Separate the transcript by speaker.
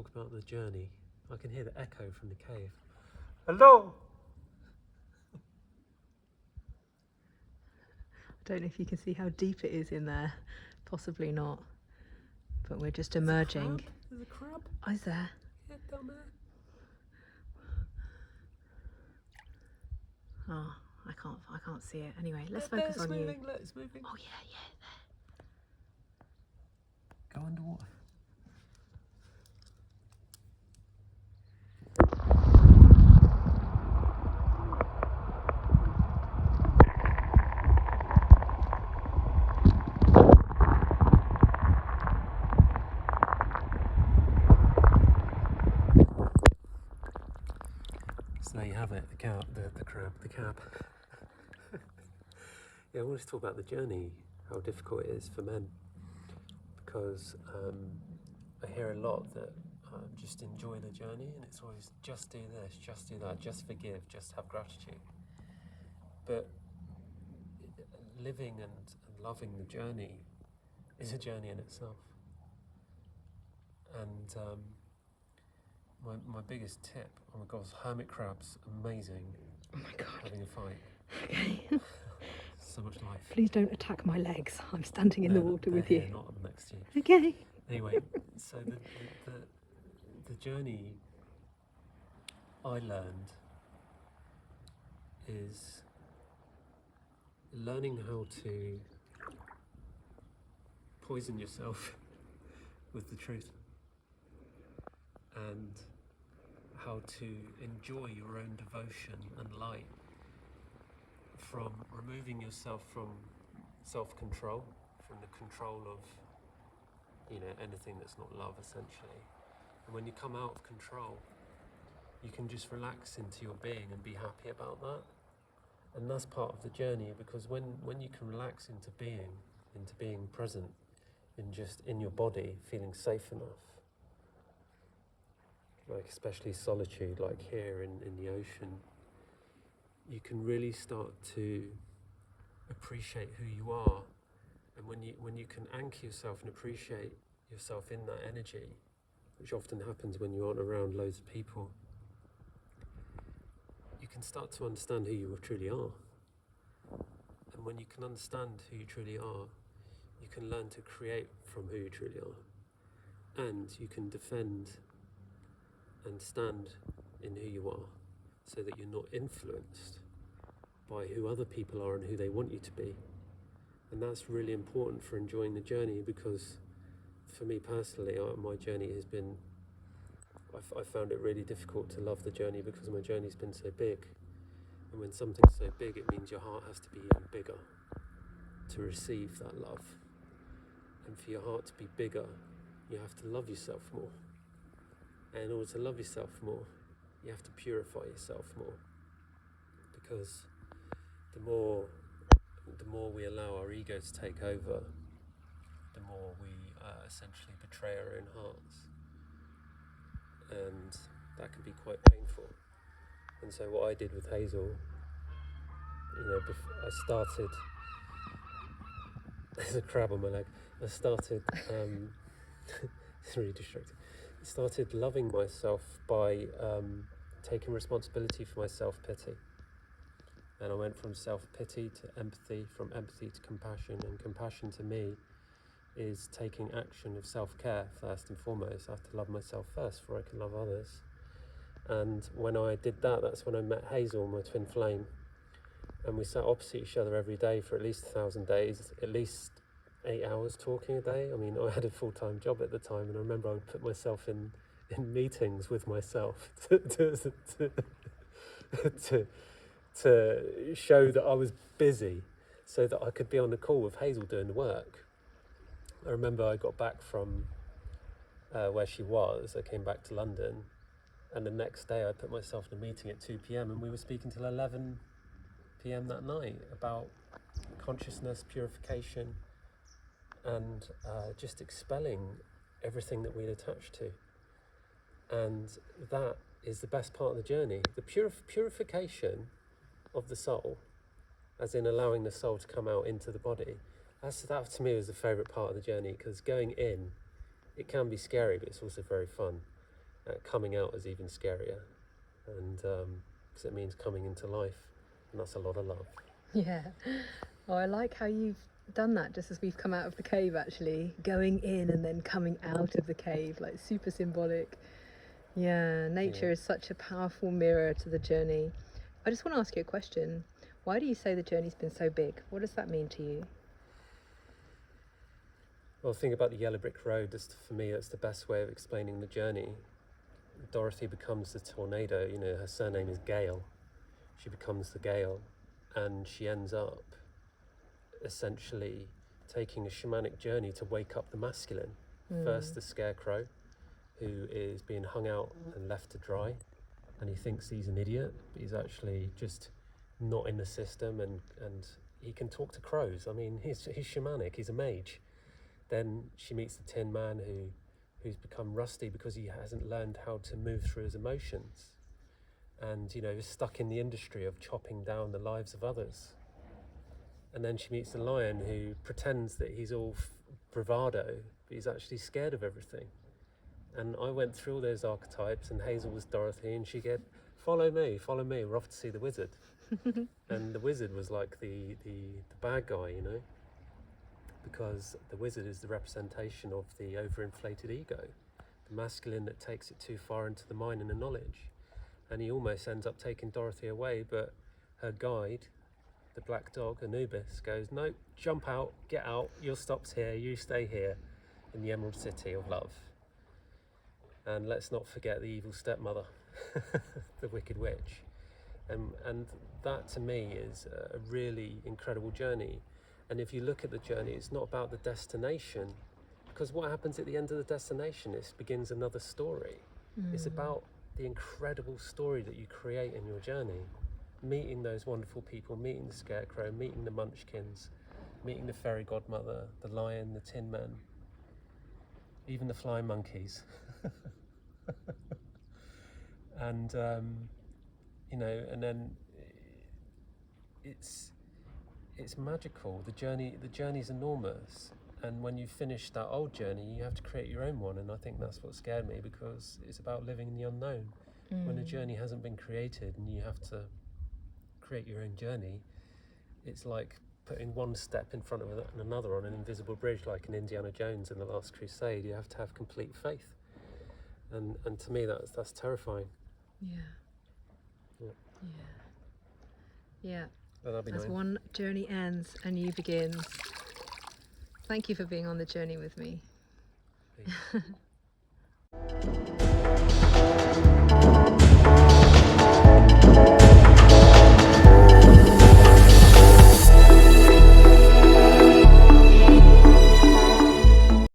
Speaker 1: talk about the journey. I can hear the echo from the cave. Hello!
Speaker 2: I don't know if you can see how deep it is in there. Possibly not. But we're just emerging.
Speaker 1: There's a crab.
Speaker 2: Oh, is there?
Speaker 1: Yeah, down there.
Speaker 2: Oh, I can't see it. Anyway, let's focus on you.
Speaker 1: Look, it's moving.
Speaker 2: Oh yeah,
Speaker 1: Go underwater. So there you have it, the crab. Yeah, I want to talk about the journey, how difficult it is for men, because I hear a lot that just enjoy the journey, and it's always just do this, just do that, just forgive, just have gratitude. But living and loving the journey is a journey in itself. And my biggest tip, oh my gosh, hermit crabs, amazing.
Speaker 2: Oh my God.
Speaker 1: Having a fight.
Speaker 2: Okay.
Speaker 1: So much life.
Speaker 2: Please don't attack my legs. I'm standing in the water with you.
Speaker 1: Not next to you.
Speaker 2: Okay.
Speaker 1: Anyway, so the journey I learned is learning how to poison yourself with the truth, and how to enjoy your own devotion and light from removing yourself from self-control, from the control of, anything that's not love, essentially. And when you come out of control, you can just relax into your being and be happy about that. And that's part of the journey, because when you can relax into being present in your body, feeling safe enough, like especially solitude, like here in the ocean, you can really start to appreciate who you are. And when you can anchor yourself and appreciate yourself in that energy, which often happens when you aren't around loads of people, you can start to understand who you truly are. And when you can understand who you truly are, you can learn to create from who you truly are. And you can defend and stand in who you are, so that you're not influenced by who other people are and who they want you to be. And that's really important for enjoying the journey, because for me personally, my journey has been, I found it really difficult to love the journey because my journey's been so big. And when something's so big, it means your heart has to be even bigger to receive that love. And for your heart to be bigger, you have to love yourself more. And in order to love yourself more, you have to purify yourself more. Because the more we allow our ego to take over, the more we essentially betray our own hearts. And that can be quite painful. And so what I did with Hazel, I started, there's a crab on my leg, I started, it's really distracting. I started loving myself by taking responsibility for my self-pity. And I went from self-pity to empathy, from empathy to compassion, and compassion to me is taking action of self-care first and foremost. I have to love myself first before I can love others. And when I did that, that's when I met Hazel, my twin flame. And we sat opposite each other every day for at least 1,000 days, at least 8 hours talking a day. I mean, I had a full-time job at the time, and I remember I would put myself in meetings with myself to show that I was busy, so that I could be on the call with Hazel doing the work. I remember I got back from where she was. I came back to London, and the next day I put myself in a meeting at 2 p.m. and we were speaking till 11 p.m. that night about consciousness, purification, and just expelling everything that we'd attached to. And that is the best part of the journey. The purification of the soul, as in allowing the soul to come out into the body, that to me was the favourite part of the journey, because going in, it can be scary, but it's also very fun. Coming out is even scarier, and because it means coming into life, and that's a lot of love.
Speaker 2: Yeah. Oh, I like how you've done that just as we've come out of the cave, actually. Going in and then coming out of the cave, like super symbolic. Yeah, nature
Speaker 1: Yeah.
Speaker 2: is such a powerful mirror to the journey. I just want to ask you a question. Why do you say the journey's been so big? What does that mean to you?
Speaker 1: Well, think about the yellow brick road. For me, that's the best way of explaining the journey. Dorothy becomes the tornado. You know, her surname is Gale. She becomes the gale, and she ends up essentially taking a shamanic journey to wake up the masculine. First, the scarecrow, who is being hung out and left to dry, and he thinks he's an idiot, but he's actually just not in the system, and he can talk to crows. I mean, he's shamanic, he's a mage. Then she meets the Tin Man, who's become rusty because he hasn't learned how to move through his emotions, and is stuck in the industry of chopping down the lives of others. And then she meets the Lion, who pretends that he's all bravado, but he's actually scared of everything. And I went through all those archetypes, and Hazel was Dorothy, and she said, follow me, we're off to see the wizard. And the wizard was like the bad guy, because the wizard is the representation of the overinflated ego, the masculine that takes it too far into the mind and the knowledge. And he almost ends up taking Dorothy away, but her guide, the black dog, Anubis, goes, no, jump out, get out, your stop's here, you stay here in the Emerald City of Love. And let's not forget the evil stepmother, the wicked witch. And that to me is a really incredible journey. And if you look at the journey, it's not about the destination, because what happens at the end of the destination begins another story. It's about the incredible story that you create in your journey. Meeting those wonderful people, meeting the scarecrow, meeting the munchkins, meeting the fairy godmother, the lion, the tin man, even the flying monkeys. And and then it's magical. The journey's enormous, and when you finish that old journey, you have to create your own one. And I think that's what scared me, because it's about living in the unknown. When a journey hasn't been created and you have to create your own journey, it's like putting one step in front of another on an invisible bridge, like in Indiana Jones in The Last Crusade. You have to have complete faith, and to me that's terrifying.
Speaker 2: Yeah.
Speaker 1: Well, that'd be
Speaker 2: As
Speaker 1: nice.
Speaker 2: one journey ends, a new begins. Thank you for being on the journey with me.
Speaker 1: Please.